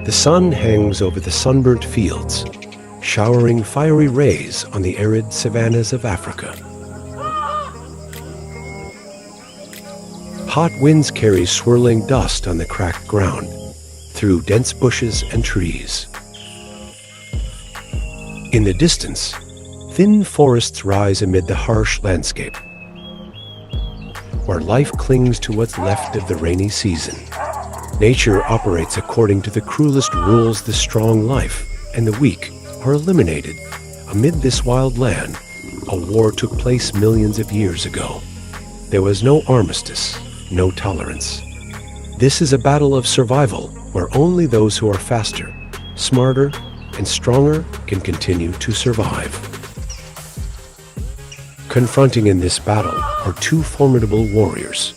The sun hangs over the sunburnt fields, showering fiery rays on the arid savannas of Africa. Hot winds carry swirling dust on the cracked ground, through dense bushes and trees. In the distance, thin forests rise amid the harsh landscape, where life clings to what's left of the rainy season. Nature operates according to the cruelest rules. The strong life and the weak are eliminated. Amid this wild land, a war took place millions of years ago. There was no armistice, no tolerance. This is a battle of survival where only those who are faster, smarter, and stronger can continue to survive. Confronting in this battle are two formidable warriors,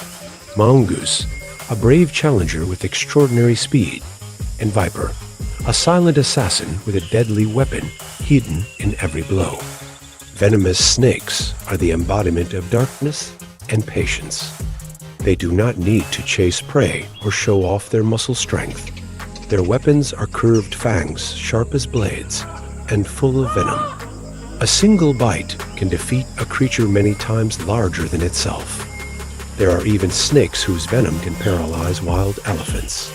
Mangoose, a brave challenger with extraordinary speed, and Viper, a silent assassin with a deadly weapon hidden in every blow. Venomous snakes are the embodiment of darkness and patience. They do not need to chase prey or show off their muscle strength. Their weapons are curved fangs, sharp as blades, and full of venom. A single bite can defeat a creature many times larger than itself. There are even snakes whose venom can paralyze wild elephants.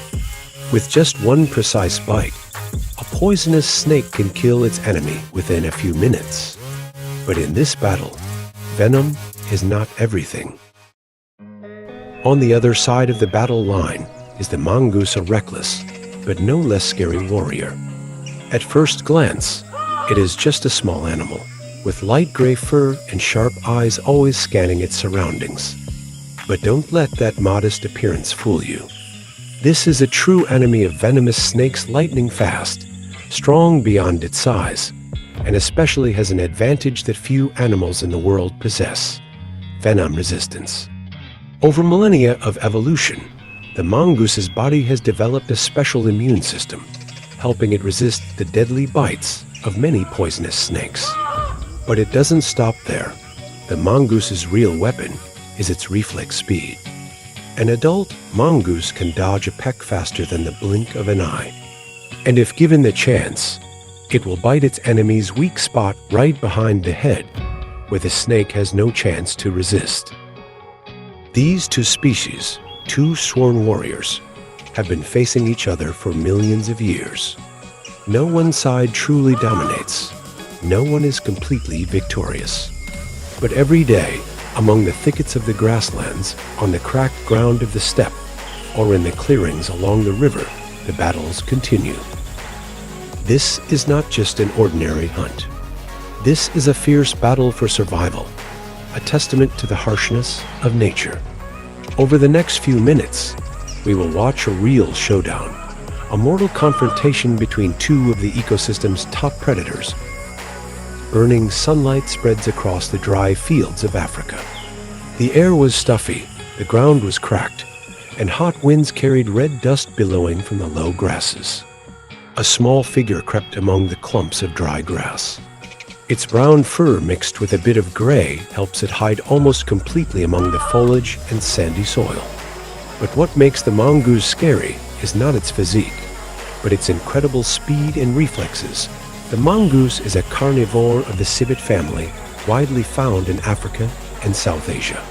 With just one precise bite, a poisonous snake can kill its enemy within a few minutes. But in this battle, venom is not everything. On the other side of the battle line is the Mangoose, a reckless, but no less scary warrior. At first glance, it is just a small animal, with light gray fur and sharp eyes always scanning its surroundings. But don't let that modest appearance fool you. This is a true enemy of venomous snakes, lightning fast, strong beyond its size, and especially has an advantage that few animals in the world possess: venom resistance. Over millennia of evolution, the mangoose's body has developed a special immune system, helping it resist the deadly bites of many poisonous snakes. But it doesn't stop there. The mangoose's real weapon is its reflex speed. An adult mongoose can dodge a peck faster than the blink of an eye. And if given the chance, it will bite its enemy's weak spot right behind the head, where the snake has no chance to resist. These two species, two sworn warriors, have been facing each other for millions of years. No one side truly dominates. No one is completely victorious. But every day, among the thickets of the grasslands, on the cracked ground of the steppe, or in the clearings along the river, the battles continue. This is not just an ordinary hunt. This is a fierce battle for survival, a testament to the harshness of nature. Over the next few minutes, we will watch a real showdown, a mortal confrontation between two of the ecosystem's top predators. Burning sunlight spreads across the dry fields of Africa. The air was stuffy, the ground was cracked, and hot winds carried red dust billowing from the low grasses. A small figure crept among the clumps of dry grass. Its brown fur mixed with a bit of gray helps it hide almost completely among the foliage and sandy soil. But what makes the mongoose scary is not its physique, but its incredible speed and reflexes. The mongoose is a carnivore of the civet family, widely found in Africa and South Asia.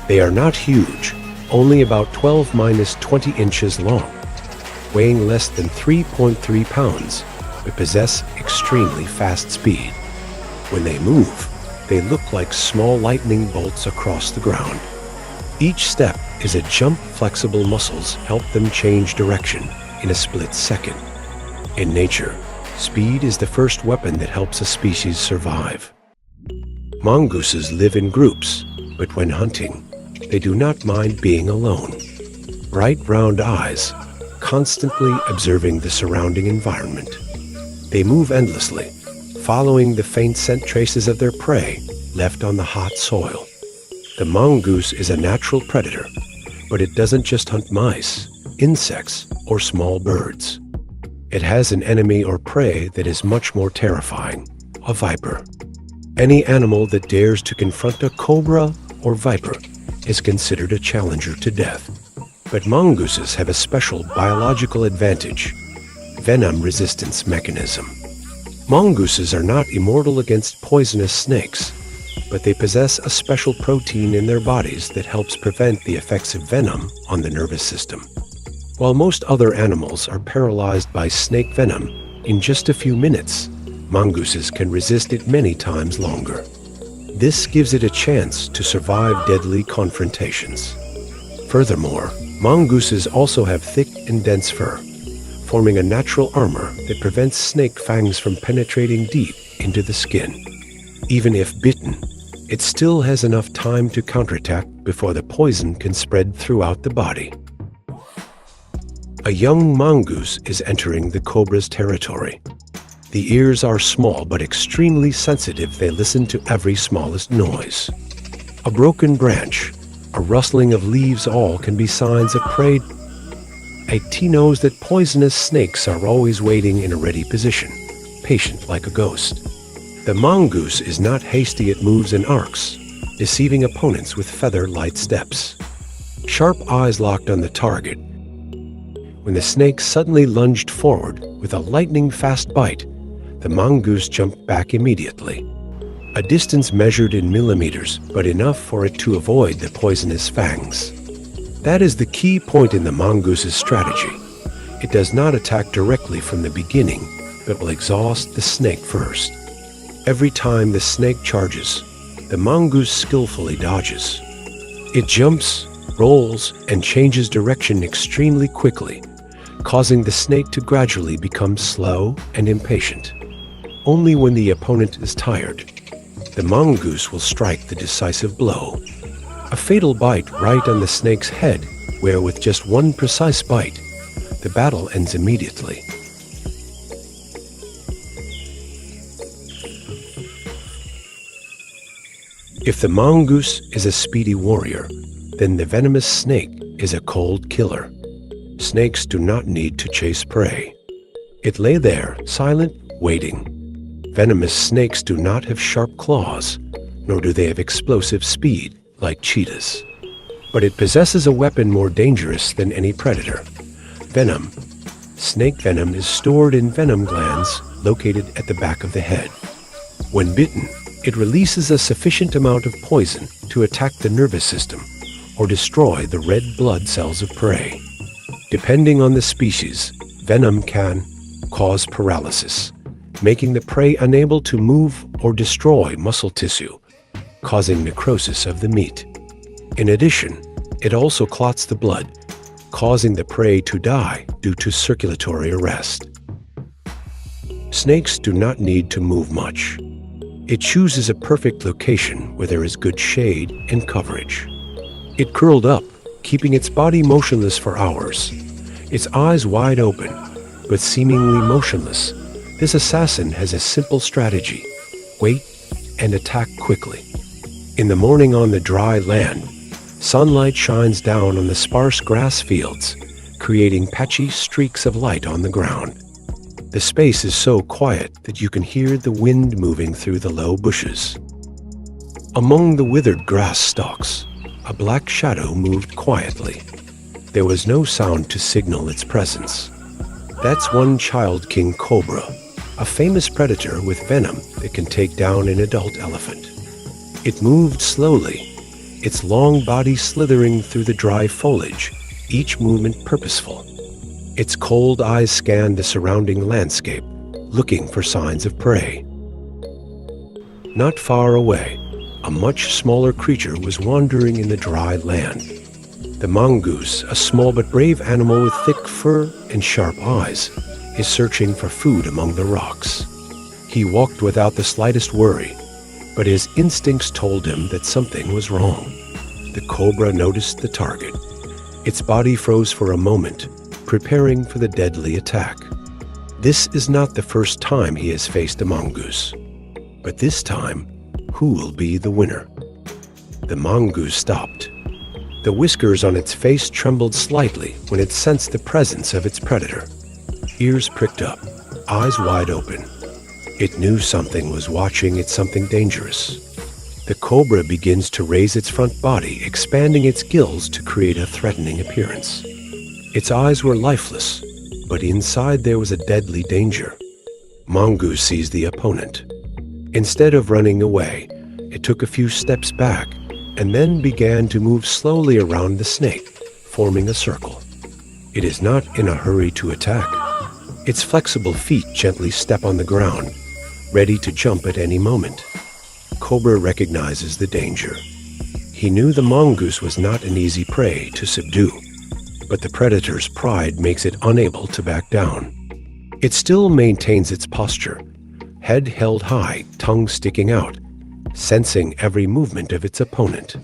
They are not huge, only about 12–20 inches long, weighing less than 3.3 pounds, but possess extremely fast speed. When they move, they look like small lightning bolts across the ground. Each step is a jump. Flexible muscles help them change direction in a split second. In nature, speed is the first weapon that helps a species survive. Mongooses live in groups, but when hunting, they do not mind being alone. Bright round eyes, constantly observing the surrounding environment. They move endlessly, following the faint scent traces of their prey left on the hot soil. The mongoose is a natural predator, but it doesn't just hunt mice, insects, or small birds. It has an enemy or prey that is much more terrifying: a viper. Any animal that dares to confront a cobra or viper is considered a challenger to death. But mongooses have a special biological advantage. venom resistance mechanism. Mongooses are not immortal against poisonous snakes, but they possess a special protein in their bodies that helps prevent the effects of venom on the nervous system. While most other animals are paralyzed by snake venom in just a few minutes, mongooses can resist it many times longer. This gives it a chance to survive deadly confrontations. Furthermore, mongooses also have thick and dense fur, forming a natural armor that prevents snake fangs from penetrating deep into the skin. Even if bitten, it still has enough time to counterattack before the poison can spread throughout the body. A young mongoose is entering the cobra's territory. The ears are small but extremely sensitive. They listen to every smallest noise. A broken branch, a rustling of leaves, all can be signs of prey. He knows that poisonous snakes are always waiting in a ready position, patient like a ghost. The mongoose is not hasty, it moves in arcs, deceiving opponents with feather-light steps. Sharp eyes locked on the target. When the snake suddenly lunged forward with a lightning-fast bite, the mongoose jumped back immediately. A distance measured in millimeters, but enough for it to avoid the poisonous fangs. That is the key point in the mongoose's strategy. It does not attack directly from the beginning, but will exhaust the snake first. Every time the snake charges, the mongoose skillfully dodges. It jumps, rolls, and changes direction extremely quickly, causing the snake to gradually become slow and impatient. Only when the opponent is tired, the mongoose will strike the decisive blow. A fatal bite right on the snake's head, where with just one precise bite, the battle ends immediately. If the mongoose is a speedy warrior, then the venomous snake is a cold killer. Snakes do not need to chase prey. It lay there, silent, waiting. Venomous snakes do not have sharp claws, nor do they have explosive speed like cheetahs. But it possesses a weapon more dangerous than any predator: venom. Snake venom is stored in venom glands located at the back of the head. When bitten, it releases a sufficient amount of poison to attack the nervous system or destroy the red blood cells of prey. Depending on the species, venom can cause paralysis, making the prey unable to move, or destroy muscle tissue, causing necrosis of the meat. In addition, it also clots the blood, causing the prey to die due to circulatory arrest. Snakes do not need to move much. It chooses a perfect location where there is good shade and coverage. It curled up, keeping its body motionless for hours, its eyes wide open, but seemingly motionless. This assassin has a simple strategy: wait and attack quickly. In the morning on the dry land, sunlight shines down on the sparse grass fields, creating patchy streaks of light on the ground. The space is so quiet that you can hear the wind moving through the low bushes. Among the withered grass stalks, a black shadow moved quietly. There was no sound to signal its presence. That's one child king cobra, a famous predator with venom that can take down an adult elephant. It moved slowly, its long body slithering through the dry foliage, each movement purposeful. Its cold eyes scanned the surrounding landscape, looking for signs of prey. Not far away, a much smaller creature was wandering in the dry land. The mongoose, a small but brave animal with thick fur and sharp eyes, is searching for food among the rocks. He walked without the slightest worry, but his instincts told him that something was wrong. The cobra noticed the target. Its body froze for a moment, preparing for the deadly attack. This is not the first time he has faced a mongoose. But this time, who will be the winner? The mongoose stopped. The whiskers on its face trembled slightly when it sensed the presence of its predator. Ears pricked up, eyes wide open. It knew something was watching it, something dangerous. The cobra begins to raise its front body, expanding its gills to create a threatening appearance. Its eyes were lifeless, but inside there was a deadly danger. Mangoose seized the opponent. Instead of running away, it took a few steps back and then began to move slowly around the snake, forming a circle. It is not in a hurry to attack. Its flexible feet gently step on the ground, ready to jump at any moment. Cobra recognizes the danger. He knew the mongoose was not an easy prey to subdue, but the predator's pride makes it unable to back down. It still maintains its posture, head held high, tongue sticking out, sensing every movement of its opponent.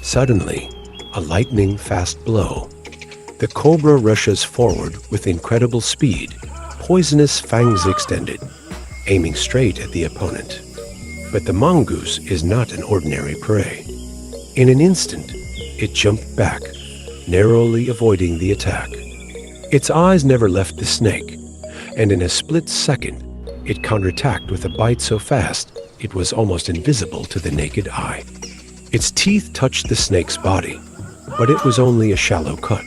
Suddenly, a lightning-fast blow. The cobra rushes forward with incredible speed, poisonous fangs extended, aiming straight at the opponent. But the mongoose is not an ordinary prey. In an instant, it jumped back, narrowly avoiding the attack. Its eyes never left the snake, and in a split second, it counterattacked with a bite so fast it was almost invisible to the naked eye. Its teeth touched the snake's body, but it was only a shallow cut.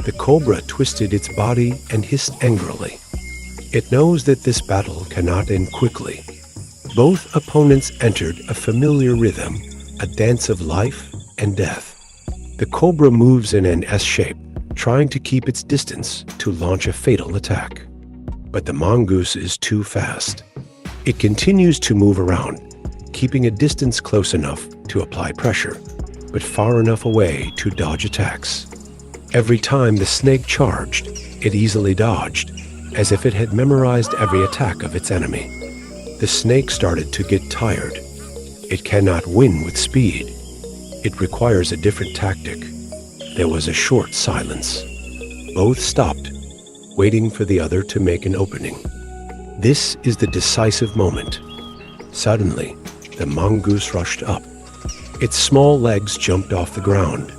The cobra twisted its body and hissed angrily. It knows that this battle cannot end quickly. Both opponents entered a familiar rhythm, a dance of life and death. The cobra moves in an S shape, trying to keep its distance to launch a fatal attack. But the mongoose is too fast. It continues to move around, keeping a distance close enough to apply pressure, but far enough away to dodge attacks. Every time the snake charged, it easily dodged, as if it had memorized every attack of its enemy. The snake started to get tired. It cannot win with speed. It requires a different tactic. There was a short silence. Both stopped, waiting for the other to make an opening. This is the decisive moment. Suddenly, the mongoose rushed up. Its small legs jumped off the ground,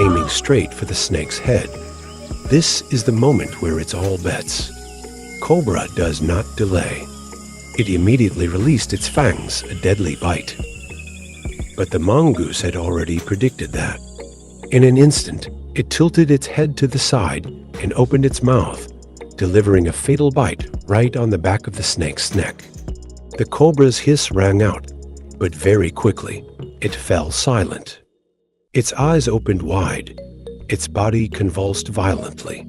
aiming straight for the snake's head. This is the moment where it's all bets. Cobra does not delay. It immediately released its fangs, a deadly bite. But the mongoose had already predicted that. In an instant, it tilted its head to the side and opened its mouth, delivering a fatal bite right on the back of the snake's neck. The cobra's hiss rang out, but very quickly, it fell silent. Its eyes opened wide, its body convulsed violently.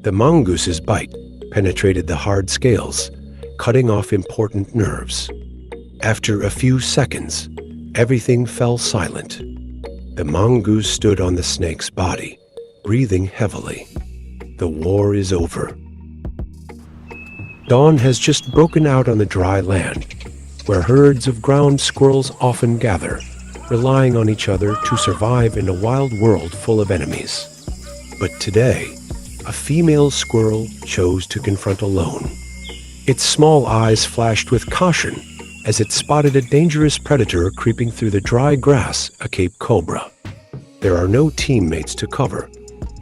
The mongoose's bite penetrated the hard scales, cutting off important nerves. After a few seconds, everything fell silent. The mongoose stood on the snake's body, breathing heavily. The war is over. Dawn has just broken out on the dry land, where herds of ground squirrels often gather, relying on each other to survive in a wild world full of enemies. But today, a female squirrel chose to confront alone. Its small eyes flashed with caution as it spotted a dangerous predator creeping through the dry grass, a Cape cobra. There are no teammates to cover,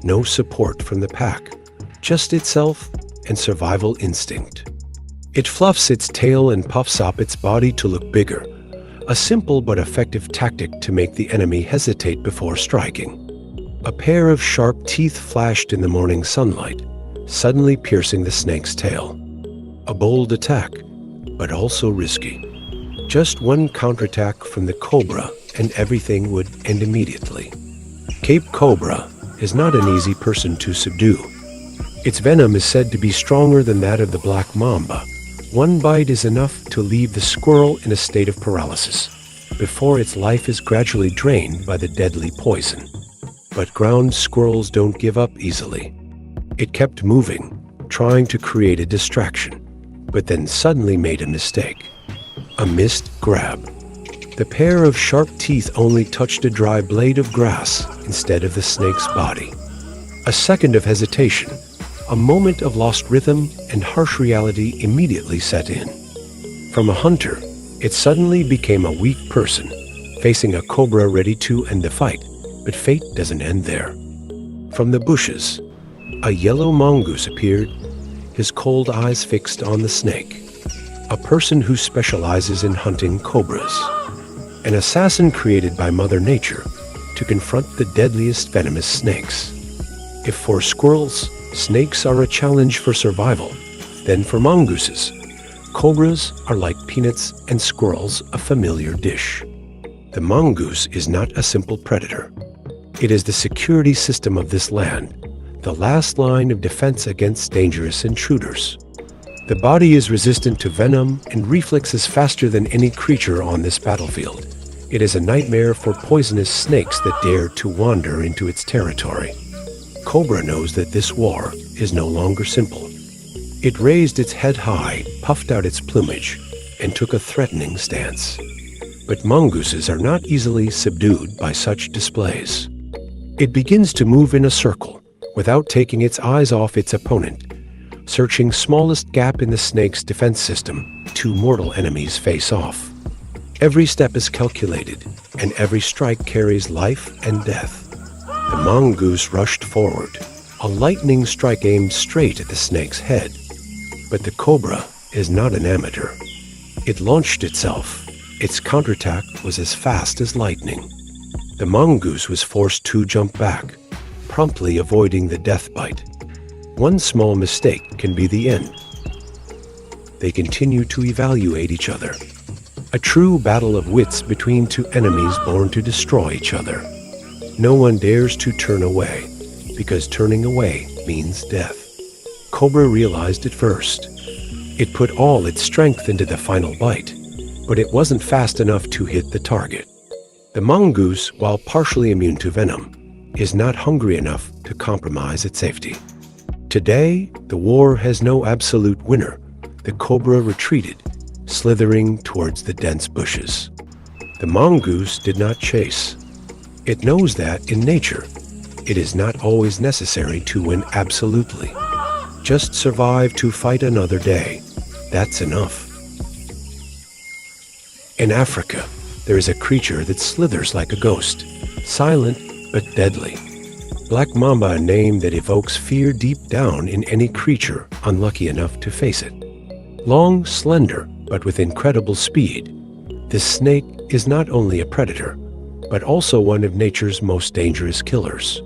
no support from the pack, just itself and survival instinct. It fluffs its tail and puffs up its body to look bigger, a simple but effective tactic to make the enemy hesitate before striking. A pair of sharp teeth flashed in the morning sunlight, suddenly piercing the snake's tail. A bold attack, but also risky. Just one counterattack from the cobra and everything would end immediately. Cape cobra is not an easy person to subdue. Its venom is said to be stronger than that of the black mamba. One bite is enough to leave the squirrel in a state of paralysis, before its life is gradually drained by the deadly poison. But ground squirrels don't give up easily. It kept moving, trying to create a distraction, but then suddenly made a mistake. A missed grab. The pair of sharp teeth only touched a dry blade of grass instead of the snake's body. A second of hesitation, a moment of lost rhythm, and harsh reality immediately set in. From a hunter, it suddenly became a weak person, facing a cobra ready to end the fight, but fate doesn't end there. From the bushes, a yellow mongoose appeared, his cold eyes fixed on the snake. A person who specializes in hunting cobras. An assassin created by Mother Nature to confront the deadliest venomous snakes. If for squirrels, snakes are a challenge for survival. Then for mongooses, cobras are like peanuts and squirrels, a familiar dish. The mongoose is not a simple predator. It is the security system of this land, the last line of defense against dangerous intruders. The body is resistant to venom and reflexes faster than any creature on this battlefield. It is a nightmare for poisonous snakes that dare to wander into its territory. Cobra knows that this war is no longer simple. It raised its head high, puffed out its plumage, and took a threatening stance. But mongooses are not easily subdued by such displays. It begins to move in a circle, without taking its eyes off its opponent. Searching smallest gap in the snake's defense system, two mortal enemies face off. Every step is calculated, and every strike carries life and death. The mongoose rushed forward, a lightning strike aimed straight at the snake's head. But the cobra is not an amateur. It launched itself. Its counterattack was as fast as lightning. The mongoose was forced to jump back, promptly avoiding the death bite. One small mistake can be the end. They continue to evaluate each other. A true battle of wits between two enemies born to destroy each other. No one dares to turn away, because turning away means death. Cobra realized it first. It put all its strength into the final bite, but it wasn't fast enough to hit the target. The mongoose, while partially immune to venom, is not hungry enough to compromise its safety. Today, the war has no absolute winner. The cobra retreated, slithering towards the dense bushes. The mongoose did not chase. It knows that, in nature, it is not always necessary to win absolutely. Just survive to fight another day. That's enough. In Africa, there is a creature that slithers like a ghost, silent but deadly. Black mamba, a name that evokes fear deep down in any creature unlucky enough to face it. Long, slender, but with incredible speed, this snake is not only a predator, but also one of nature's most dangerous killers.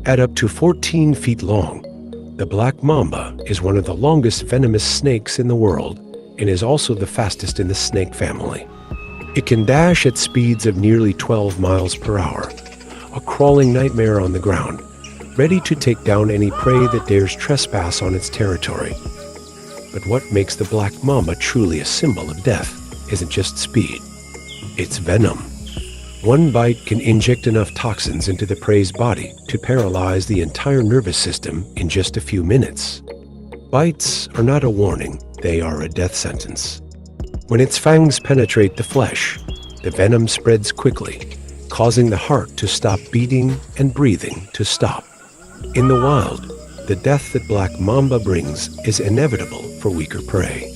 At up to 14 feet long, the black mamba is one of the longest venomous snakes in the world and is also the fastest in the snake family. It can dash at speeds of nearly 12 miles per hour, a crawling nightmare on the ground, ready to take down any prey that dares trespass on its territory. But what makes the black mamba truly a symbol of death isn't just speed, it's venom. One bite can inject enough toxins into the prey's body to paralyze the entire nervous system in just a few minutes. Bites are not a warning, they are a death sentence. When its fangs penetrate the flesh, the venom spreads quickly, causing the heart to stop beating and breathing to stop. In the wild, the death that black mamba brings is inevitable for weaker prey.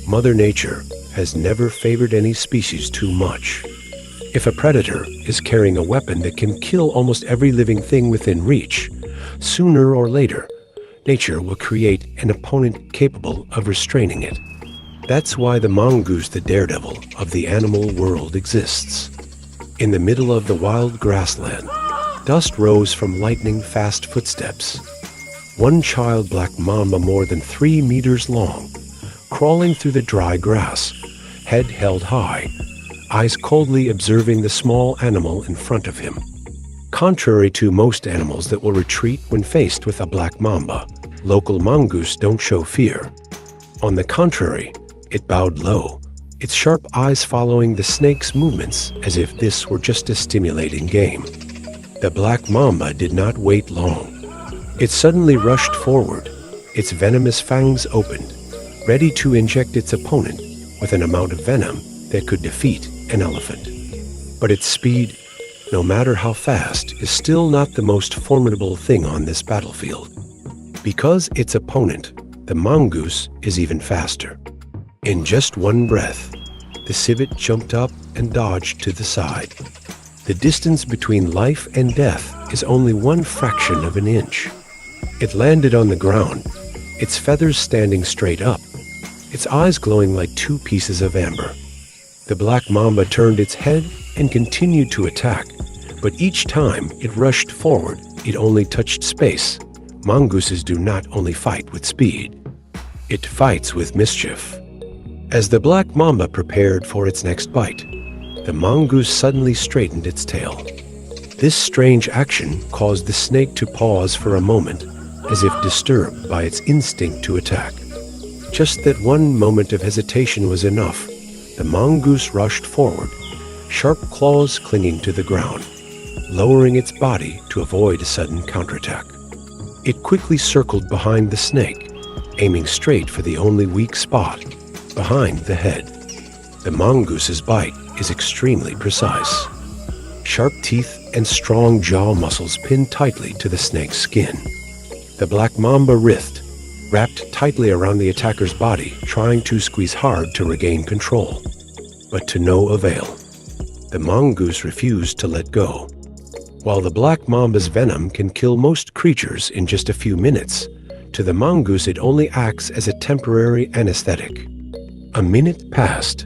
Mother Nature has never favored any species too much. If a predator is carrying a weapon that can kill almost every living thing within reach, sooner or later, nature will create an opponent capable of restraining it. That's why the mongoose, the daredevil of the animal world, exists. In the middle of the wild grassland, dust rose from lightning-fast footsteps. One child black mamba more than 3 meters long, crawling through the dry grass, head held high, eyes coldly observing the small animal in front of him. Contrary to most animals that will retreat when faced with a black mamba, local mongoose don't show fear. On the contrary, it bowed low, its sharp eyes following the snake's movements as if this were just a stimulating game. The black mamba did not wait long. It suddenly rushed forward, its venomous fangs opened, ready to inject its opponent with an amount of venom that could defeat an elephant. But its speed, no matter how fast, is still not the most formidable thing on this battlefield. Because its opponent, the mongoose, is even faster. In just one breath, the civet jumped up and dodged to the side. The distance between life and death is only one fraction of an inch. It landed on the ground, its feathers standing straight up, its eyes glowing like 2 pieces of amber. The black mamba turned its head and continued to attack, but each time it rushed forward, it only touched space, mongooses do not only fight with speed, it fights with mischief. As the black mamba prepared for its next bite, the mongoose suddenly straightened its tail. This strange action caused the snake to pause for a moment, as if disturbed by its instinct to attack. Just that one moment of hesitation was enough. The mongoose rushed forward, sharp claws clinging to the ground, lowering its body to avoid a sudden counterattack. It quickly circled behind the snake, aiming straight for the only weak spot, behind the head. The mongoose's bite is extremely precise. Sharp teeth and strong jaw muscles pinned tightly to the snake's skin. The black mamba writhed, wrapped tightly around the attacker's body, trying to squeeze hard to regain control. But to no avail. The mongoose refused to let go. While the black mamba's venom can kill most creatures in just a few minutes, to the mongoose it only acts as a temporary anesthetic. A minute passed.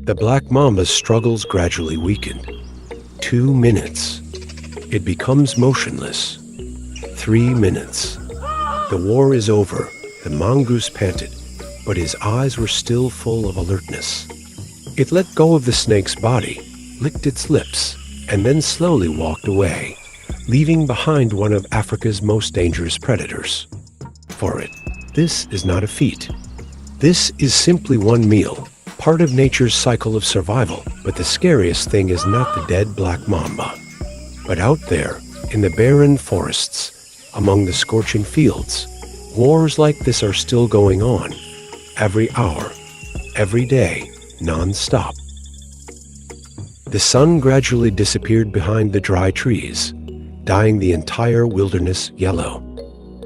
The black mamba's struggles gradually weakened. 2 minutes. It becomes motionless. 3 minutes. The war is over, the mongoose panted, but his eyes were still full of alertness. It let go of the snake's body, licked its lips, and then slowly walked away, leaving behind one of Africa's most dangerous predators. For it, this is not a feat. This is simply one meal, part of nature's cycle of survival. But the scariest thing is not the dead black mamba, but out there, in the barren forests, among the scorching fields, wars like this are still going on, every hour, every day, non-stop. The sun gradually disappeared behind the dry trees, dyeing the entire wilderness yellow.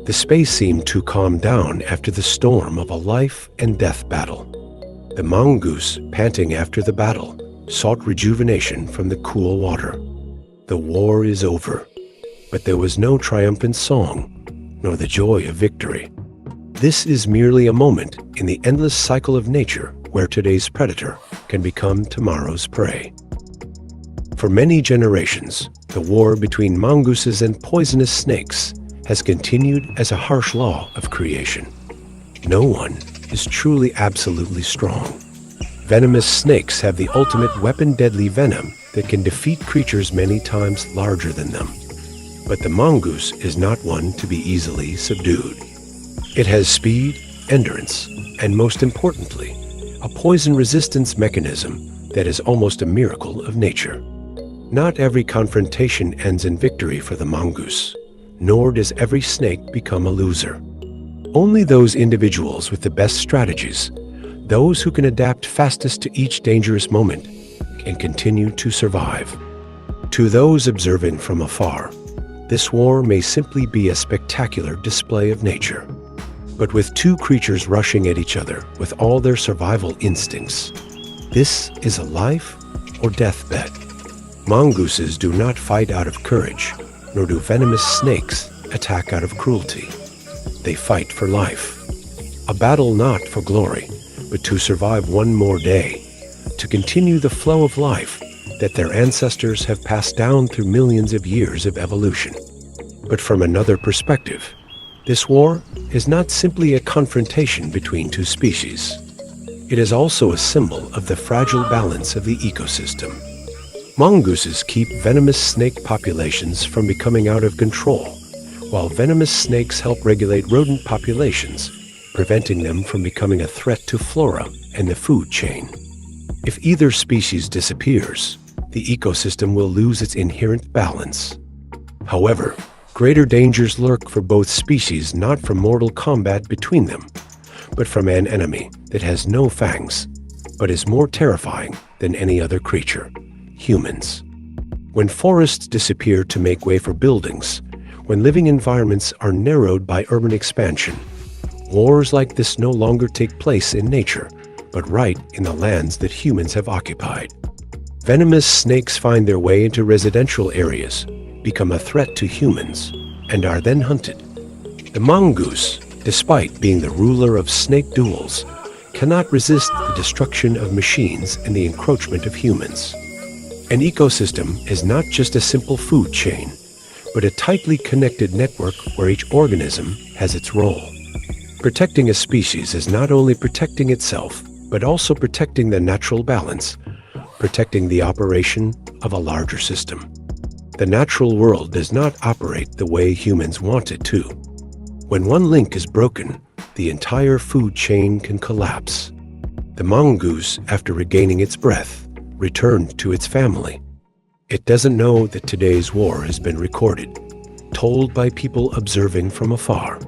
The space seemed to calm down after the storm of a life and death battle. The mongoose, panting after the battle, sought rejuvenation from the cool water. The war is over, but there was no triumphant song, nor the joy of victory. This is merely a moment in the endless cycle of nature where today's predator can become tomorrow's prey. For many generations, the war between mongooses and poisonous snakes has continued as a harsh law of creation. No one is truly absolutely strong. Venomous snakes have the ultimate weapon, deadly venom that can defeat creatures many times larger than them. But the mongoose is not one to be easily subdued. It has speed, endurance, and most importantly, a poison resistance mechanism that is almost a miracle of nature. Not every confrontation ends in victory for the mongoose, nor does every snake become a loser. Only those individuals with the best strategies, those who can adapt fastest to each dangerous moment, can continue to survive. To those observing from afar, this war may simply be a spectacular display of nature. But with two creatures rushing at each other with all their survival instincts, this is a life or death bet. Mongooses do not fight out of courage, nor do venomous snakes attack out of cruelty. They fight for life. A battle not for glory, but to survive one more day, to continue the flow of life that their ancestors have passed down through millions of years of evolution. But from another perspective, this war is not simply a confrontation between two species. It is also a symbol of the fragile balance of the ecosystem. Mongooses keep venomous snake populations from becoming out of control, while venomous snakes help regulate rodent populations, preventing them from becoming a threat to flora and the food chain. If either species disappears, the ecosystem will lose its inherent balance. However, greater dangers lurk for both species, not from mortal combat between them, but from an enemy that has no fangs, but is more terrifying than any other creature: humans. When forests disappear to make way for buildings, when living environments are narrowed by urban expansion, wars like this no longer take place in nature, but right in the lands that humans have occupied. Venomous snakes find their way into residential areas, become a threat to humans, and are then hunted. The mongoose, despite being the ruler of snake duels, cannot resist the destruction of machines and the encroachment of humans. An ecosystem is not just a simple food chain, but a tightly connected network where each organism has its role. Protecting a species is not only protecting itself, but also protecting the natural balance, protecting the operation of a larger system. The natural world does not operate the way humans want it to. When one link is broken, the entire food chain can collapse. The mongoose, after regaining its breath, returned to its family. It doesn't know that today's war has been recorded, told by people observing from afar.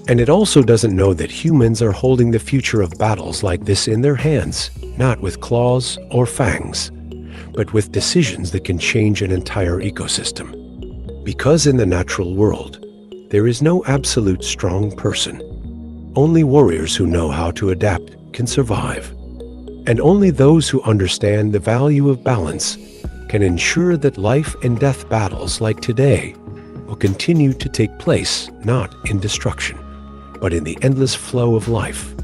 And it also doesn't know that humans are holding the future of battles like this in their hands, not with claws or fangs, but with decisions that can change an entire ecosystem. Because in the natural world, there is no absolute strong person. Only warriors who know how to adapt can survive. And only those who understand the value of balance can ensure that life and death battles like today will continue to take place not in destruction, but in the endless flow of life.